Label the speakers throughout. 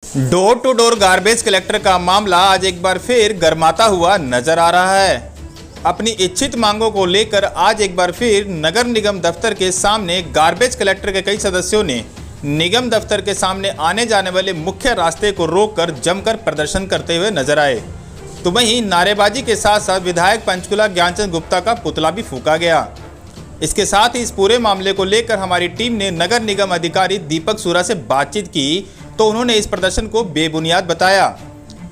Speaker 1: Door to door garbage collector का मामला आज एक बार फिर गर्माता हुआ नजर आ रहा है। अपनी इच्छित मांगों को लेकर आज एक बार फिर नगर निगम दफ्तर के सामने गार्बेज कलेक्टर के कई सदस्यों ने निगम दफ्तर के सामने आने जाने वाले मुख्य रास्ते को रोककर जमकर प्रदर्शन करते हुए नजर आए। तो वहीं नारेबाजी के साथ साथ विधायक पंचकुला ज्ञानचंद गुप्ता का पुतला भी फूंका गया। इसके साथ ही इस पूरे मामले को लेकर हमारी टीम ने नगर निगम अधिकारी दीपक सूरा से बातचीत की तो उन्होंने इस प्रदर्शन को बेबुनियाद बताया।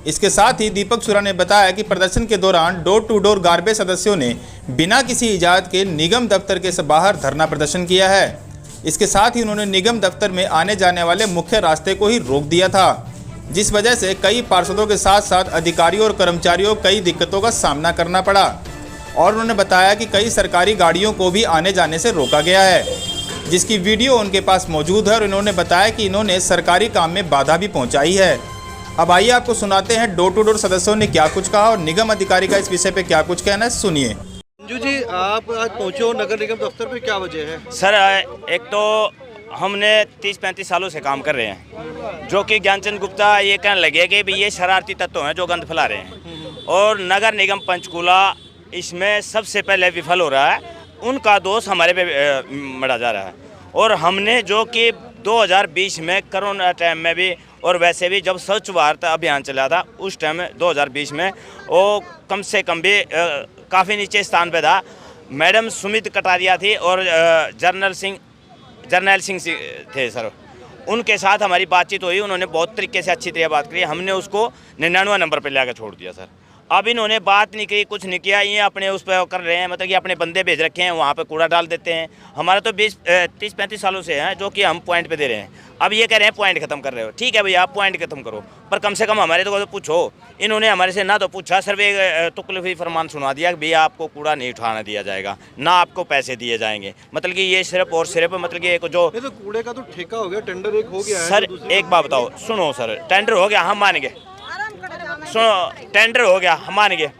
Speaker 1: इसके साथ ही दीपक सूरा ने बताया कि प्रदर्शन के दौरान डोर टू डोर गार्बेज सदस्यों ने बिना किसी इजाज़त के निगम दफ्तर के बाहर धरना प्रदर्शन किया है। इसके साथ ही उन्होंने निगम दफ्तर में आने जाने वाले मुख्य रास्ते को ही रोक दिया था, जिस वजह से कई पार्षदों के साथ साथ अधिकारियों और कर्मचारियों को कई दिक्कतों का सामना करना पड़ा। और उन्होंने बताया कि कई सरकारी गाड़ियों को भी आने जाने से रोका गया है, जिसकी वीडियो उनके पास मौजूद है। और इन्होंने बताया कि इन्होंने सरकारी काम में बाधा भी पहुंचाई है। अब आइए आपको सुनाते हैं डोर टू डोर सदस्यों ने क्या कुछ कहा और निगम अधिकारी का इस विषय पे क्या कुछ कहना है, सुनिए।
Speaker 2: मंजू जी, आप आज पहुंचे हो नगर निगम दफ्तर पे, क्या वजह है?
Speaker 3: सर, एक तो हमने 30-35 सालों से काम कर रहे हैं, जो कि ज्ञानचंद गुप्ता ये कहने लगे कि भाई ये शरारती तत्व हैं जो गंद फैला रहे हैं, और नगर निगम पंचकूला इसमें सबसे पहले विफल हो रहा है। उनका दोष हमारे पे मढ़ा जा रहा है। और हमने जो कि 2020 में कोरोना टाइम में भी और वैसे भी जब स्वच्छ भारत अभियान चला था उस टाइम 2020 में वो कम से कम भी काफ़ी नीचे स्थान पे था। मैडम सुमित कटारिया थी और जर्नल सिंह थे सर, उनके साथ हमारी बातचीत हुई। उन्होंने बहुत तरीके से अच्छी तरह बात करी। हमने उसको 99 नंबर पर ले आकर छोड़ दिया सर। अब इन्होंने बात नहीं की, कुछ नहीं किया, ये अपने उस पर कर रहे हैं, मतलब कि अपने बंदे भेज रखे हैं, वहाँ पे कूड़ा डाल देते हैं। हमारा तो 30-35 सालों से है जो कि हम पॉइंट पे दे रहे हैं। अब ये कह रहे हैं पॉइंट खत्म कर रहे हो, ठीक है भैया आप पॉइंट खत्म करो, पर कम से कम हमारे तो पूछो। इन्होंने हमारे से ना तो पूछा, सिर्फ एक तुकलफी फरमान सुना दिया कि भैया आपको कूड़ा नहीं उठाना दिया जाएगा, ना आपको पैसे दिए जाएंगे। मतलब कि ये सिर्फ और सिर्फ मतलब कि एक जो
Speaker 2: तो कूड़े का तो ठेका हो गया, टेंडर एक हो गया है।
Speaker 3: सर एक बात बताओ, सुनो सर, टेंडर हो गया हम मान गए, सुनो टेंडर हो गया हम मान गए।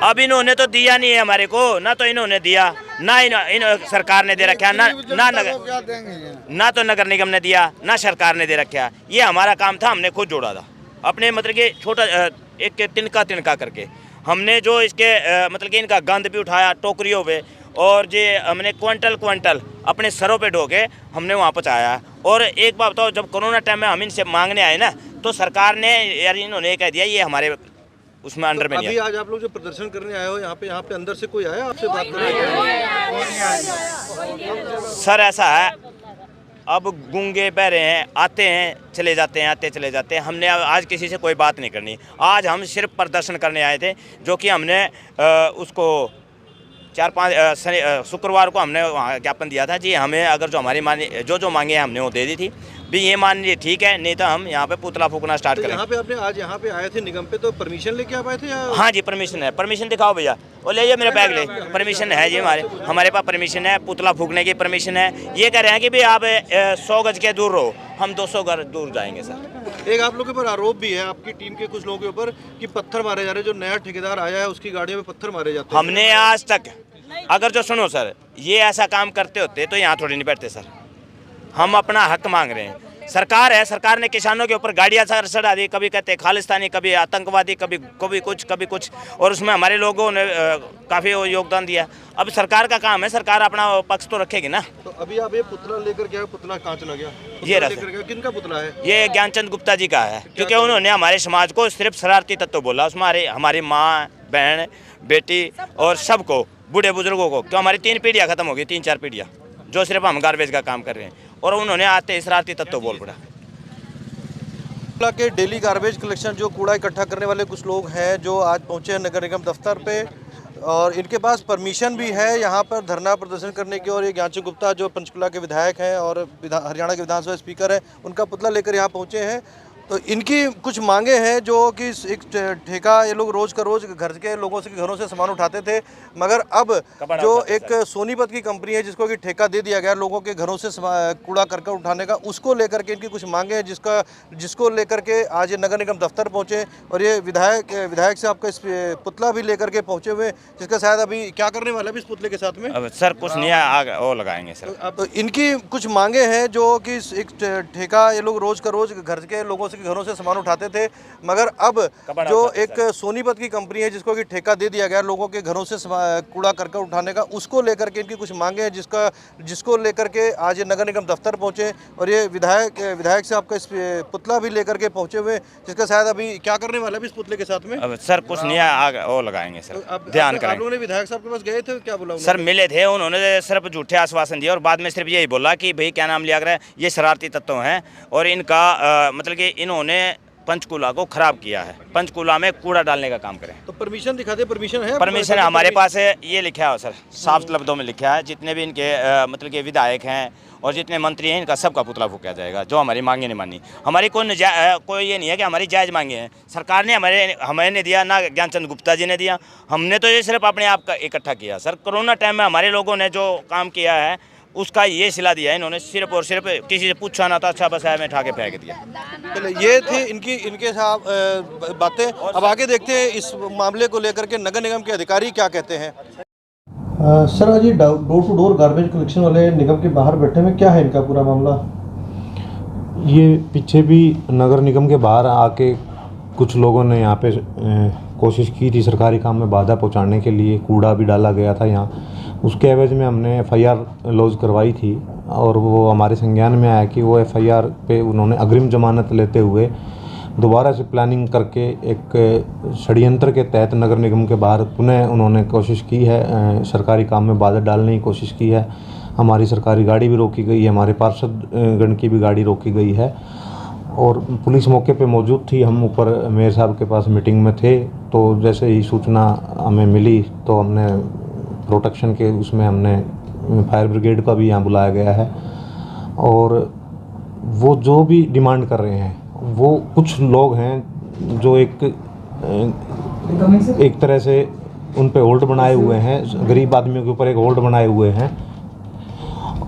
Speaker 3: अब इन्होंने तो दिया नहीं है हमारे को, ना तो इन्होंने दिया, ना इन सरकार ने दे रखा, ना तो नगर निगम ने दिया, ना सरकार ने दे रखा। ये हमारा काम था, हमने खुद जोड़ा था अपने, मतलब कि छोटा एक तिनका करके हमने जो इसके मतलब कि इनका गंद भी उठाया टोकरियों पे, और जे हमने क्विंटल अपने सरों पे ढोके हमने वहाँ पहुँचाया। और एक बात बताओ, जब कोरोना टाइम में हम इनसे मांगने आए ना, तो सरकार ने यार इन्होंने कह दिया ये हमारे उसमें अंडर में नहीं है।
Speaker 2: अभी आज आप लोग जो प्रदर्शन करने आए हो यहाँ पे अंदर से कोई आया आपसे बात करने?
Speaker 3: सर ऐसा है, अब गूंगे बहरे हैं, आते हैं चले जाते हैं, आते चले जाते हैं। हमने आज किसी से कोई बात नहीं करनी। आज हम सिर्फ प्रदर्शन करने आए थे, जो कि हमने उसको 4-5 शुक्रवार को हमने वहाँ ज्ञापन दिया था जी, हमें अगर जो हमारी जो मांगे हैं हमने वो दे दी थी भी, ये मान लीजिए ठीक है, नहीं तो हम यहाँ पे पुतला फूकना स्टार्ट करें।
Speaker 2: यहाँ पे आपने आज यहाँ पे आए थे निगम पे, तो परमिशन लेके आप आए थे या?
Speaker 3: हाँ जी परमिशन है, परमिशन दिखाओ भैया, वो ले मेरा बैग ले, परमिशन है जी, हमारे पास परमिशन है, पुतला फूकने की परमिशन है। ये कह रहे हैं कि भाई आप 100 गज के दूर रहो, हम 200 गज दूर जाएंगे सर।
Speaker 2: एक आप लोगों के ऊपर आरोप भी है, आपकी टीम के कुछ लोगों के ऊपर, कि पत्थर मारे जा रहे हैं। जो नया ठेकेदार आया है उसकी गाड़ियों में पत्थर मारे जाते हैं।
Speaker 3: हमने आज तक अगर जो सुनो सर, ये ऐसा काम करते होते तो यहाँ थोड़ी नहीं बैठते सर। हम अपना हक मांग रहे हैं। सरकार है, सरकार ने किसानों के ऊपर गाड़ियाँ चढ़ा दी, कभी कहते खालिस्तानी, कभी आतंकवादी, कभी कुछ, और उसमें हमारे लोगों ने काफ़ी योगदान दिया। अब सरकार का काम है, सरकार अपना पक्ष तो रखेगी ना।
Speaker 2: तो अभी आप ये पुतला लेकर गया, पुतला कहाँ चला गया?
Speaker 3: ये
Speaker 2: लेकर गया, किनका पुतला है?
Speaker 3: ये ज्ञानचंद गुप्ता जी का है, क्योंकि उन्होंने हमारे समाज को सिर्फ शरारती तत्व बोला। उसमें हमारी माँ, बहन, बेटी और सबको, बूढ़े बुजुर्गों को, क्यों हमारी 3 पीढ़ियाँ खत्म हो गई, 3-4 पीढ़ियाँ, जो सिर्फ हम गार्बेज का काम कर रहे हैं, और उन्होंने आते शरारती तत्व बोल पड़ा।
Speaker 2: के डेली गार्बेज कलेक्शन जो कूड़ा इकट्ठा करने वाले कुछ लोग हैं, जो आज पहुंचे हैं नगर निगम दफ्तर पे, और इनके पास परमिशन भी है यहाँ पर धरना प्रदर्शन करने की। और ये ज्ञानचंद गुप्ता जो पंचकुला के विधायक हैं और हरियाणा के विधानसभा स्पीकर हैं, उनका पुतला लेकर यहाँ पहुँचे हैं। तो इनकी कुछ मांगे हैं जो कि एक ठेका ये लोग रोज का रोज घर के लोगों से घरों से सामान उठाते थे, मगर अब जो एक सोनीपत की कंपनी है जिसको कि ठेका दे दिया गया लोगों के घरों से कूड़ा करकट उठाने का, उसको लेकर के इनकी कुछ मांगे हैं जिसको लेकर के आज ये नगर निगम दफ्तर पहुंचे। और ये विधायक से आपका इस पुतला भी लेकर के पहुंचे हुए, जिसका शायद अभी क्या करने वाला है इस पुतले के साथ में?
Speaker 3: अब सर कुछ नहीं है, आग वो लगाएंगे सर।
Speaker 2: तो इनकी कुछ मांगे हैं जो कि एक ठेका ये लोग रोज का रोज घर के लोगों से घरों से सामान उठाते थे, मगर अब जो एक सोनीपत की कंपनी है जिसको कि ठेका दे दिया गया लोगों के घरों से कूड़ा करकट उठाने का, उसको लेकर के इनकी कुछ मांगे हैं जिसको लेकर के आज ये नगर निगम दफ्तर पहुंचे। और ये विधायक से आपका इस पुतला भी लेकर के पहुंचे हुए, जिसका शायद अभी क्या करने वाला है इस पुतले के साथ में?
Speaker 3: अब सर कुछ नहीं है, आग वो लगाएंगे सर, ध्यान करें।
Speaker 2: आप लोगों ने विधायक साहब के पास गए थे, क्या बोला
Speaker 3: सर? मिले थे, उन्होंने सिर्फ झूठे आश्वासन दिए और बाद में सिर्फ यही बोला कि भाई क्या नाम लिया कर ये शरारती तत्व हैं और इनका मतलब कि इन्होंने पंचकूला को खराब किया है, पंचकूला में कूड़ा डालने का काम करें।
Speaker 2: तो परमिशन दिखा दे, परमिशन है?
Speaker 3: परमिशन हमारे पास है, ये लिखा है सर, साफ लफ्ज़ों में लिखा है। जितने भी इनके मतलब के विधायक हैं और जितने मंत्री हैं, इनका सबका पुतला फूंका जाएगा जो हमारी मांगे नहीं मानी। हमारी कोई ये नहीं है कि हमारी जायज़ मांगे हैं, सरकार ने हमें नहीं दिया, ना ज्ञानचंद गुप्ता जी ने दिया, हमने तो ये सिर्फ अपने आप का इकट्ठा किया। सर कोरोना टाइम में हमारे लोगों ने जो काम किया है उसका ये सिला दिया है इन्होंने, सिर्फ और सिर्फ किसी से पूछा ना था, अच्छा बस है में ठाके फेंक दिया।
Speaker 2: चले ये थे इनके साथ बातें। अब आगे देखते हैं इस मामले को लेकर के नगर निगम के अधिकारी क्या कहते हैं। सर आज ये door to door garbage collection वाले निगम के बाहर बैठे में क्या है इनका पूरा मामला?
Speaker 4: ये पीछे भी नगर निगम के बाहर आके कुछ लोगों ने यहाँ पे कोशिश की थी सरकारी काम में बाधा पहुँचाने के लिए, कूड़ा भी डाला गया था यहाँ। उसके एवज में हमने FIR लॉज करवाई थी और वो हमारे संज्ञान में आया कि वो FIR पे उन्होंने अग्रिम जमानत लेते हुए दोबारा से प्लानिंग करके एक षड्यंत्र के तहत नगर निगम के बाहर पुनः उन्होंने कोशिश की है, सरकारी काम में बाधा डालने की कोशिश की है। हमारी सरकारी गाड़ी भी रोकी गई है, हमारे पार्षद गण की भी गाड़ी रोकी गई है और पुलिस मौके पे मौजूद थी। हम ऊपर मेयर साहब के पास मीटिंग में थे, तो जैसे ही सूचना हमें मिली तो हमने प्रोटेक्शन के उसमें हमने फायर ब्रिगेड का भी यहाँ बुलाया गया है। और वो जो भी डिमांड कर रहे हैं, वो कुछ लोग हैं जो एक तरह से उन पे होल्ड बनाए हुए हैं, गरीब आदमियों के ऊपर एक होल्ड बनाए हुए हैं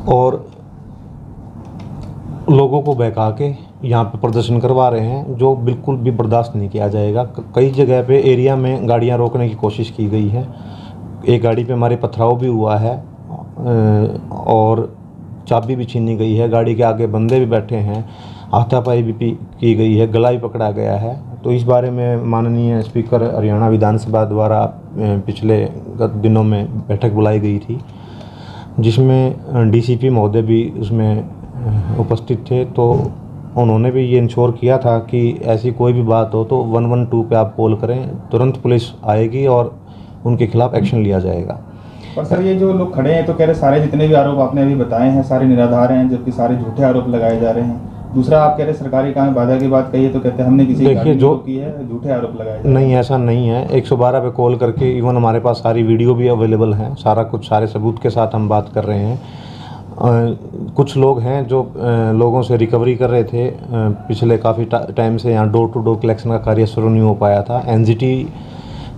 Speaker 4: और लोगों को बहका के यहाँ पे प्रदर्शन करवा रहे हैं, जो बिल्कुल भी बर्दाश्त नहीं किया जाएगा। कई जगह पे एरिया में गाड़ियाँ रोकने की कोशिश की गई है, एक गाड़ी पे हमारे पथराव भी हुआ है और चाबी भी छीनी गई है, गाड़ी के आगे बंदे भी बैठे हैं, हाथापाई भी की गई है, गला भी पकड़ा गया है। तो इस बारे में माननीय स्पीकर हरियाणा विधानसभा द्वारा पिछले दिनों में बैठक बुलाई गई थी, जिसमें DCP महोदय भी उसमें उपस्थित थे। तो उन्होंने भी ये इंश्योर किया था कि ऐसी कोई भी बात हो तो 112 पे आप कॉल करें, तुरंत पुलिस आएगी और उनके खिलाफ एक्शन लिया जाएगा।
Speaker 1: और सर ये जो लोग खड़े हैं तो कह रहे सारे जितने भी आरोप आपने अभी बताए हैं सारे निराधार हैं, जबकि सारे झूठे आरोप लगाए जा रहे हैं। दूसरा आप कह रहे सरकारी काम में बाधा की बात कही है तो कहते हैं हमने किसी
Speaker 4: देखिए जो
Speaker 1: की है, झूठे आरोप लगाए जा रहे हैं।
Speaker 4: नहीं, ऐसा नहीं है। 112 पे कॉल करके इवन हमारे पास सारी वीडियो भी अवेलेबल हैं, सारा कुछ सारे सबूत के साथ हम बात कर रहे हैं। कुछ लोग हैं जो लोगों से रिकवरी कर रहे थे, पिछले काफ़ी टाइम से यहाँ डोर टू डोर कलेक्शन का कार्य शुरू नहीं हो पाया था। NGT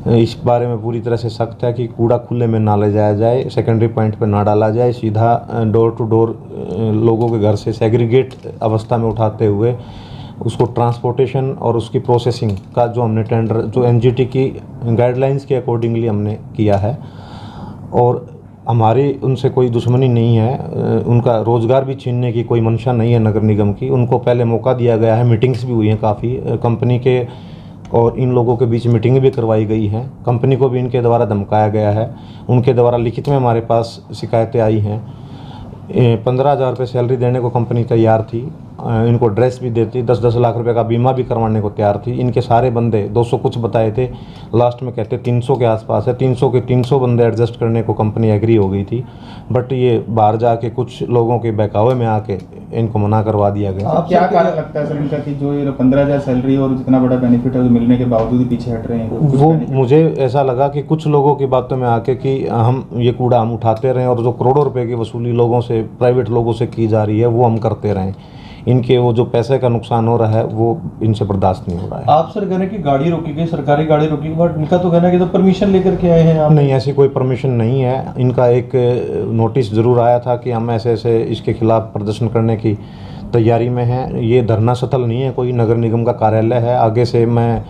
Speaker 4: इस बारे में पूरी तरह से सख्त है कि कूड़ा खुले में ना ले जाया जाए, सेकेंडरी पॉइंट पर ना डाला जाए, सीधा डोर टू डोर लोगों के घर से सेग्रीगेट अवस्था में उठाते हुए उसको ट्रांसपोर्टेशन और उसकी प्रोसेसिंग का जो हमने टेंडर जो NGT की गाइडलाइंस के अकॉर्डिंगली हमने किया है। और हमारी उनसे कोई दुश्मनी नहीं है, उनका रोज़गार भी छीनने की कोई मंशा नहीं है नगर निगम की। उनको पहले मौका दिया गया है, मीटिंग्स भी हुई हैं काफ़ी, कंपनी के और इन लोगों के बीच मीटिंग भी करवाई गई हैं। कंपनी को भी इनके द्वारा धमकाया गया है, उनके द्वारा लिखित में हमारे पास शिकायतें आई हैं। 15,000 रुपये सैलरी देने को कंपनी तैयार थी, इनको ड्रेस भी देती, 10-10 लाख रुपए का बीमा भी करवाने को तैयार थी। इनके सारे बंदे 200 कुछ बताए थे, लास्ट में कहते 300 के आसपास है। 300 के 300 बंदे एडजस्ट करने को कंपनी एग्री हो गई थी, बट ये बाहर जाके कुछ लोगों के बहकावे में आके इनको मना करवा दिया गया।
Speaker 1: आप क्या कारण लगता है सर इनका कि जो ये 15,000 सैलरी और जितना बड़ा बेनिफिट है मिलने के बावजूद ही पीछे हट रहे हैं?
Speaker 4: वो मुझे ऐसा लगा कि कुछ लोगों की बातों में आके कि हम ये कूड़ा हम उठाते रहें और जो करोड़ों रुपए की वसूली लोगों से, प्राइवेट लोगों से की जा रही है वो हम करते रहें। इनके वो जो पैसे का नुकसान हो रहा है वो इनसे बर्दाश्त नहीं हो रहा है।
Speaker 5: आप सर कह रहे हैं कि गाड़ी रोकी गई, सरकारी गाड़ी रोकी गई, बट इनका तो कहना है कि तो परमिशन लेकर के आए हैं आप।
Speaker 4: नहीं, ऐसी कोई परमिशन नहीं है। इनका एक नोटिस ज़रूर आया था कि हम ऐसे ऐसे इसके खिलाफ प्रदर्शन करने की तैयारी में हैं। ये धरना स्थल नहीं है, कोई नगर निगम का कार्यालय है। आगे से मैं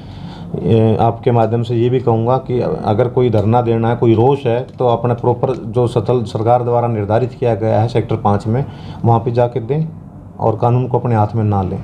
Speaker 4: आपके माध्यम से ये भी कहूँगा कि अगर कोई धरना देना है, कोई रोष है, तो अपना प्रॉपर जो स्थल सरकार द्वारा निर्धारित किया गया है सेक्टर 5 में, वहाँ पे जाके दें और कानून को अपने हाथ में ना लें।